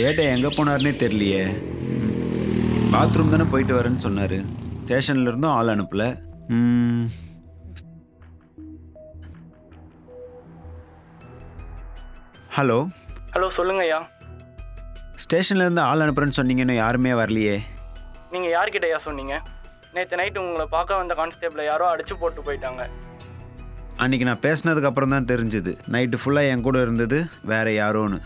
ஏட்டை எங்கே போனார்னே தெரியலையே. பாத்ரூம் தானே போயிட்டு வரேன்னு சொன்னார். ஸ்டேஷன்ல இருந்தும் ஆள் அனுப்பல. ஹலோ ஹலோ சொல்லுங்க ஐயா. ஸ்டேஷன்ல இருந்து ஆள் அனுப்புறேன்னு சொன்னீங்கன்னு யாருமே வரலையே. நீங்கள் யார்கிட்ட ஐயா சொன்னீங்க? நேற்று நைட்டு உங்களை பார்க்க வந்த கான்ஸ்டேபிளை யாரோ அடிச்சு போட்டு போயிட்டாங்க. அன்றைக்கி நான் பேசினதுக்கு அப்புறம் தான் தெரிஞ்சுது நைட்டு ஃபுல்லாக என் கூட இருந்தது வேற யாரோன்னு.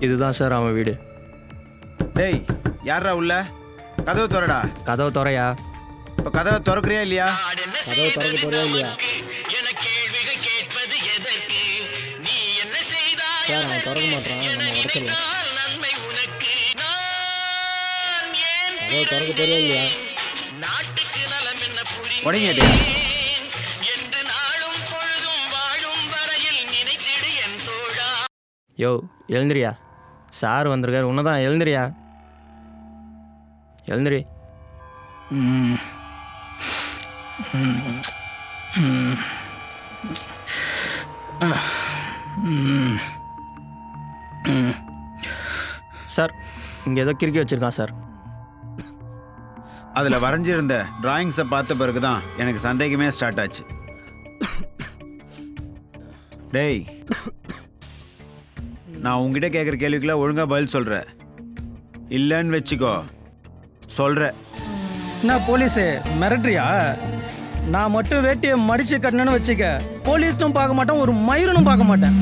இதுதான் சார் அவன் வீடு. டேய் யாரா உள்ள? கதவை திறடா. கதவை திறயா. இப்போ கதவை திறக்கிறியா இல்லையா? கதவை திறக்க போறியா இல்லையா? சார் அவன் திறக்க மாட்டான், நம்ம உடச்சிடலாம். கதவை திறக்க போறியா இல்லையா? உடங்கிட்டே யோ எழுந்திரியா, சார் வந்திருக்காரு. உன்னதான் எழுந்திரியா, எழுந்திரி. சார் இங்கே ஏதோ கிறுக்கி வச்சிருக்கான் சார். அதில் வரைஞ்சிருந்த டிராயிங்ஸை பார்த்த பிறகு தான் எனக்கு சந்தேகமே ஸ்டார்ட் ஆச்சு. டேய் நான் உங்ககிட்ட கேட்குற கேள்விக்கெல்லாம் ஒழுங்காக பதில் சொல்கிறேன். இல்லைன்னு வச்சுக்கோ சொல்கிறேன். நான் போலீஸு மிரட்டுறியா? நான் மட்டும் வேட்டியை மடிச்சு கட்டணும்னு வச்சுக்க, போலீஸ்னும் பார்க்க மாட்டேன், ஒரு மயிரனும் பார்க்க மாட்டேன்.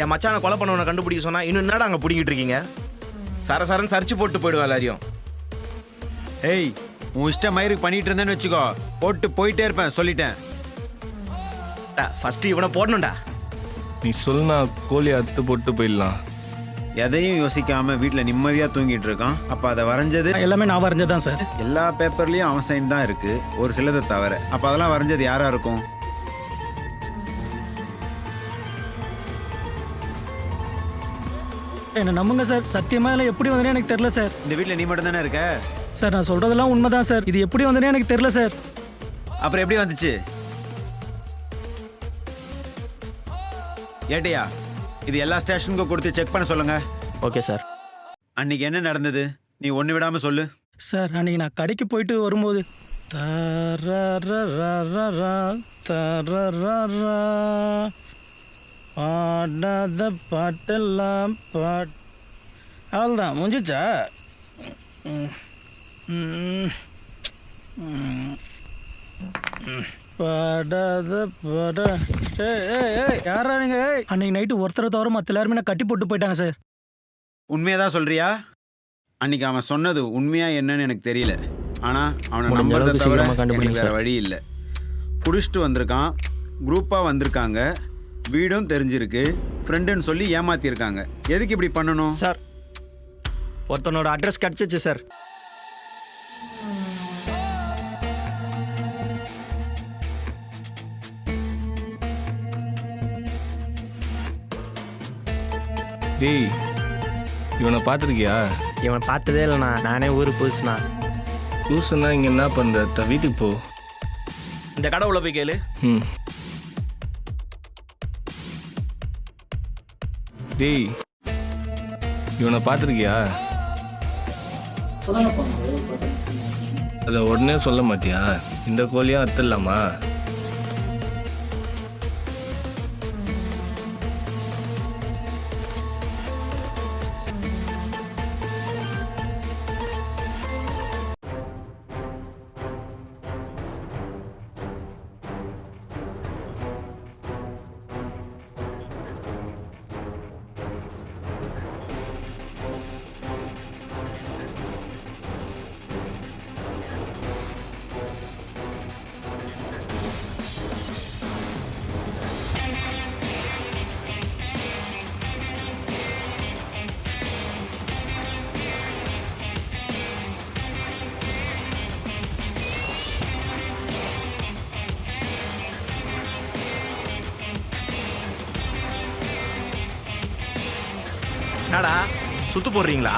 என் மச்சானை கொலை பண்ணவனை கண்டுபிடிக்க சொன்னா இன்னும் என்னடா அங்கே பிடிங்கிட்டு இருக்கீங்க? சரசரன்னு சரிச்சு போட்டு போயிடுவா எல்லாரையும். ஏய் உன் இஷ்டம் மயிருக்கு பண்ணிட்டு இருந்தேன்னு வச்சுக்கோ, போட்டு போயிட்டே இருப்பேன் சொல்லிட்டேன். ஃபர்ஸ்ட் இவனை போடணும்டா. நீ சொல்லுனா கோழி அறுத்து போட்டு போயிடலாம். எதையும் யோசிக்காம வீட்டில் நிம்மதியாக தூங்கிட்டு இருக்கான். அப்போ அதை வரைஞ்சது எல்லாமே நான் வரைஞ்சதான் சார். எல்லா பேப்பர்லேயும் அவன் சைன் தான் இருக்கு, ஒரு சிலதை தவிர. அப்போ அதெல்லாம் வரைஞ்சது யாரா இருக்கும்? என்ன நம்புங்க சார், சத்தியமா இல்லை எப்படி வந்தேன்னு எனக்கு தெரியல சார். இந்த வீட்டில் நீ மட்டும் தானே இருக்க? சார் நான் சொல்றதெல்லாம் உண்மைதான் சார். இது எப்படி வந்தேன்னு எனக்கு தெரியல சார். அப்புறம் எப்படி வந்துச்சு? ஏட்டையா இது எல்லா ஸ்டேஷனுக்கும் கொடுத்து செக் பண்ண சொல்லுங்க. Okay sir. அன்னைக்கு என்ன நடந்தது நீ ஒன்று விடாமல் சொல்லு. சார் அன்னைக்கு நான் கடைக்கு போயிட்டு வரும்போது தரரரரரரா, தரரரரா, பாடாத பாட்டெல்லாம் அவ்வளோதான் முடிஞ்சிச்சா? பாடாத பாட. யாரா நீங்க? அன்னைக்கு நைட்டு ஒருத்தரை தவிர மற்ற எல்லாருமே நான் கட்டி போட்டு போயிட்டாங்க சார். உண்மையதான் சொல்றியா? அன்னைக்கு அவன் சொன்னது உண்மையா என்னன்னு எனக்கு தெரியல. ஆனா அவனை நம்புறதை தவிர எனக்கு வேற வழி இல்லை. குடிச்சிட்டு வந்திருக்கான், குரூப்பாக வந்திருக்காங்க, வீடும் தெரிஞ்சிருக்கு, ஃப்ரெண்டுன்னு சொல்லி ஏமாத்திருக்காங்க. எதுக்கு இப்படி பண்ணணும்? சார் ஒருத்தனோட அட்ரஸ் கிடச்சிச்சு சார். டேய் இவனை பார்த்துருக்கியா? இவனை பார்த்ததே இல்லைண்ணா, நானே ஊருக்கு புதுசுண்ணா. புதுசுன்னா இங்கே என்ன பண்ணுற? வீட்டுக்கு போ. இந்த கடை உள்ள போய் கேளு. டேய் இவனை பார்த்துருக்கியா? அதை உடனே சொல்ல மாட்டியா? இந்த கோழியாக அறுத்துடலாமா? என்னடா சுத்து போடுறீங்களா?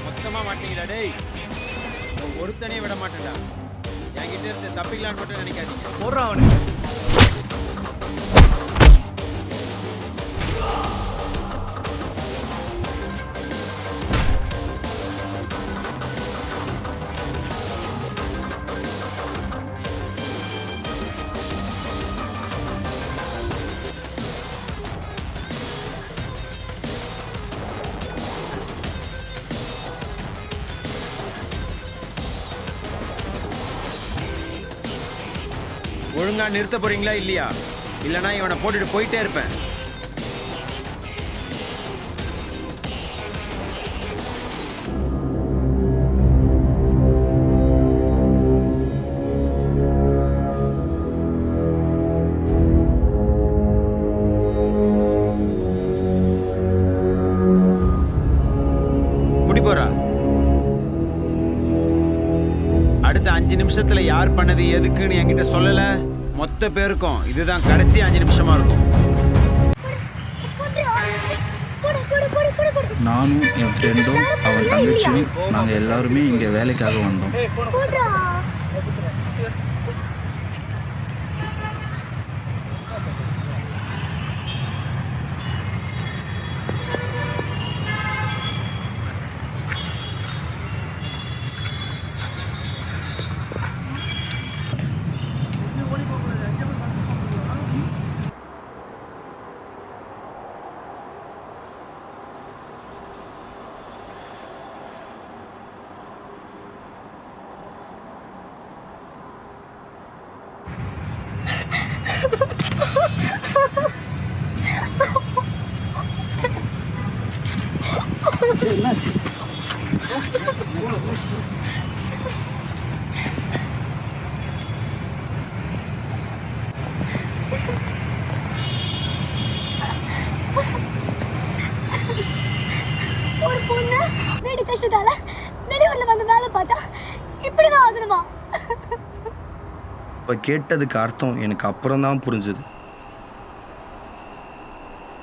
மொத்தமா மாட்டீங்களா டேய்? ஒருத்தனையும் விட மாட்டேன்டா. என்கிட்ட இருந்து தப்பிக்கலான்னு மட்டும் நினைக்காதீங்க. போடுறா அவனுக்கு. ஒழுங்கா நிறுத்த போறீங்களா இல்லையா? இல்லைன்னா இவனை போட்டுட்டு போயிட்டே இருப்பேன். முடி போறா. அடுத்த 5 நிமிஷத்துல யார் பண்ணது எதுக்குன்னு என்கிட்ட சொல்லல. மொத்த பேருக்கும் இதுதான் கடைசி 5 நிமிஷமா இருக்கும். நானும் என் ஃப்ரெண்டும் அவன் தங்கச்சியும் நாங்கள் எல்லாருமே இங்கே வேலைக்காக வந்தோம். ஒரு பொண்ணு வீடு கஷ்டத்தால வெளியூர்ல வந்து வேலை பார்த்தா இப்படிதான் ஆகணுமா? இப்போ கேட்டதுக்கு அர்த்தம் எனக்கு அப்புறம் தான் புரிஞ்சுது.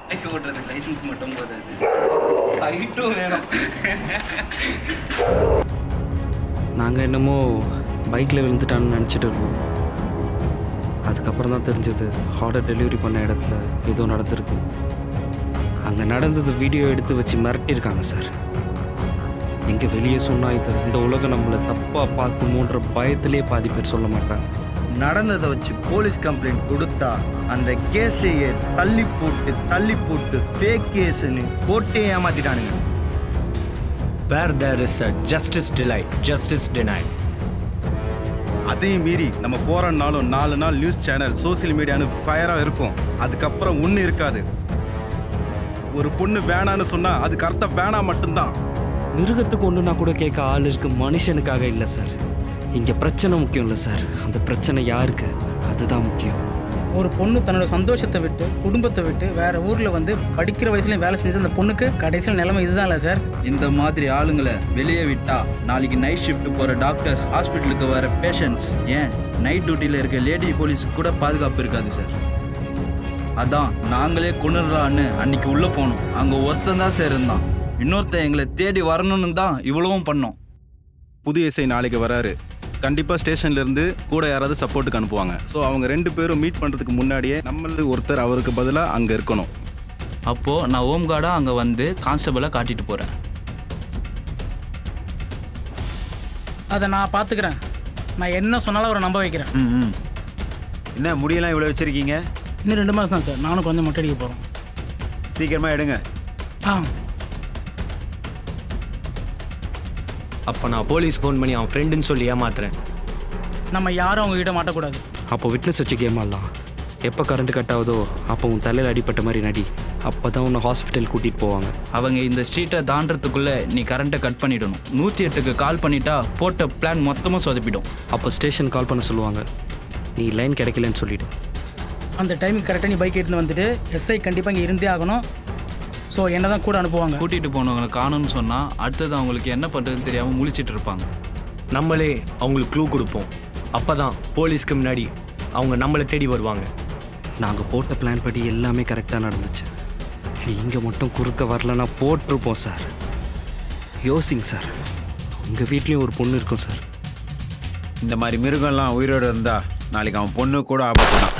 பைக் ஓட்டுறதுக்கு லைசன்ஸ் மட்டும் போதாது, ஹைட்டும் வேணும். நாங்கள் என்னமோ பைக்கில் விழுந்துட்டான்னு நினச்சிட்டு இருந்தோம். அதுக்கப்புறம் தான் தெரிஞ்சது ஆர்டர் டெலிவரி பண்ண இடத்துல ஏதோ நடந்திருக்கு. அங்கே நடந்தது வீடியோ எடுத்து வச்சு மிரட்டியிருக்காங்க சார். எங்கே வெளியே சொன்னால் இது இந்த உலகம் நம்மளை தப்பாக பார்க்குமோன்ற பயத்திலே பாதி பேர் சொல்ல மாட்டாங்க. நடந்ததை வச்சு போலீஸ் கம்ப்ளைண்ட் கொடுத்தா அந்த கேஸையே தள்ளி போட்டு ஃபேக் கேஸுன்னு போட்டே ஏமாத்திட்டானுங்க. Where there is a justice delayed, justice denied. அதையும் மீறி நம்ம போகிறனாலும் 4 நாள் நியூஸ் சேனல் சோசியல் மீடியான்னு ஃபயராக இருக்கும். அதுக்கப்புறம் ஒன்றும் இருக்காது. ஒரு பொண்ணு வேணான்னு சொன்னால் அதுக்கு அர்த்தம் வேணா மட்டும்தான். மிருகத்துக்கு ஒன்றுனா கூட கேட்க ஆள் இருக்கு, மனுஷனுக்காக இல்லை சார். இங்கே பிரச்சனை முக்கியம் இல்லை சார், அந்த பிரச்சனை யாருக்கு அதுதான் முக்கியம். ஒரு பொண்ணு தன்னோட சந்தோஷத்தை விட்டு குடும்பத்தை விட்டு வேற ஊரில் வந்து படிக்கிற வயசுலேயும் வேலை செஞ்சு அந்த பொண்ணுக்கு கடைசியில் நிலைமை இதுதான் இல்லை சார். இந்த மாதிரி ஆளுங்களை வெளியே விட்டா நாளைக்கு நைட் ஷிஃப்ட் போகிற டாக்டர்ஸ், ஹாஸ்பிட்டலுக்கு வர பேஷண்ட்ஸ், ஏன் நைட் டியூட்டியில் இருக்க லேடி போலீஸுக்கு கூட பாதுகாப்பு இருக்காது சார். அதான் நாங்களே கொண்டுடலான்னு அன்னைக்கு உள்ளே போனோம். அங்கே ஒருத்தன் தான் சார் இருந்தான். இன்னொருத்தன் எங்களை தேடி வரணும்னு தான் இவ்வளவும் பண்ணோம். புது எஸ்ஐ நாளைக்கு வராரு. கண்டிப்பாக ஸ்டேஷன்லேருந்து கூட யாராவது சப்போர்ட்டுக்கு அனுப்புவாங்க. ஸோ அவங்க 2 பேரும் மீட் பண்ணுறதுக்கு முன்னாடியே நம்மளது ஒருத்தர் அவருக்கு பதிலாக அங்கே இருக்கணும். அப்போது நான் ஹோம் கார்டாக அங்கே வந்து கான்ஸ்டபிளை காட்டிட்டு போகிறேன். அதை நான் பார்த்துக்கிறேன். நான் என்ன சொன்னாலும் அவரை நம்ப வைக்கிறேன். ம். என்ன முடியெல்லாம் இவ்வளோ வச்சுருக்கீங்க? இன்னும் 2 மாதம் தான் சார். நானும் கொஞ்சம் மொட்டை அடிக்க போகிறோம். சீக்கிரமாக எடுங்க. அப்போ நான் போலீஸ் ஃபோன் பண்ணி அவன் ஃப்ரெண்டுன்னு சொல்லி ஏமாத்துறேன். நம்ம யாரும் அவங்ககிட்ட மாட்டக்கூடாது. அப்போ விட்னஸ் வச்சு கேம் ஆடலாம். எப்போ கரண்ட் கட் ஆகுதோ அப்போ உன் தலையில் அடிப்பட்ட மாதிரி நடி. அப்போ தான் உன்னை ஹாஸ்பிட்டல் கூட்டிகிட்டு போவாங்க. அவங்க இந்த ஸ்ட்ரீட்டை தாண்டறதுக்குள்ளே நீ கரண்ட்டை கட் பண்ணிடணும். 108க்கு கால் பண்ணிட்டா போட்ட பிளான் மொத்தமாக சொதப்பிடும். அப்போ ஸ்டேஷன் கால் பண்ண சொல்லுவாங்க. நீ லைன் கிடைக்கலன்னு சொல்லிவிடு. அந்த டைமுக்கு கரெக்டாக நீ பைக் எடுத்துன்னு வந்துட்டு எஸ்ஐ கண்டிப்பாக இங்கே இருந்தே ஆகணும். ஸோ என்ன தான் கூட அனுப்புவாங்க. கூட்டிகிட்டு போனவங்களை காணும்னு சொன்னால் அடுத்தது அவங்களுக்கு என்ன பண்ணுறதுன்னு தெரியாமல் முழிச்சிட்டு இருப்பாங்க. நம்மளே அவங்களுக்கு க்ளூ கொடுப்போம். அப்போ தான் போலீஸ்க்கு முன்னாடி அவங்க நம்மளை தேடி வருவாங்க. நாங்கள் போட்ட பிளான் படி எல்லாமே கரெக்டாக நடந்துச்சு. நீங்கள் மட்டும் குறுக்க வரலன்னா போட்டிருப்போம் சார். யோசிங்க சார். உங்கள் வீட்லேயும் ஒரு பொண்ணு இருக்கும் சார். இந்த மாதிரி மிருகம்லாம் உயிரோடு இருந்தால் நாளைக்கு அவன் பொண்ணு கூட ஆபத்து தான்.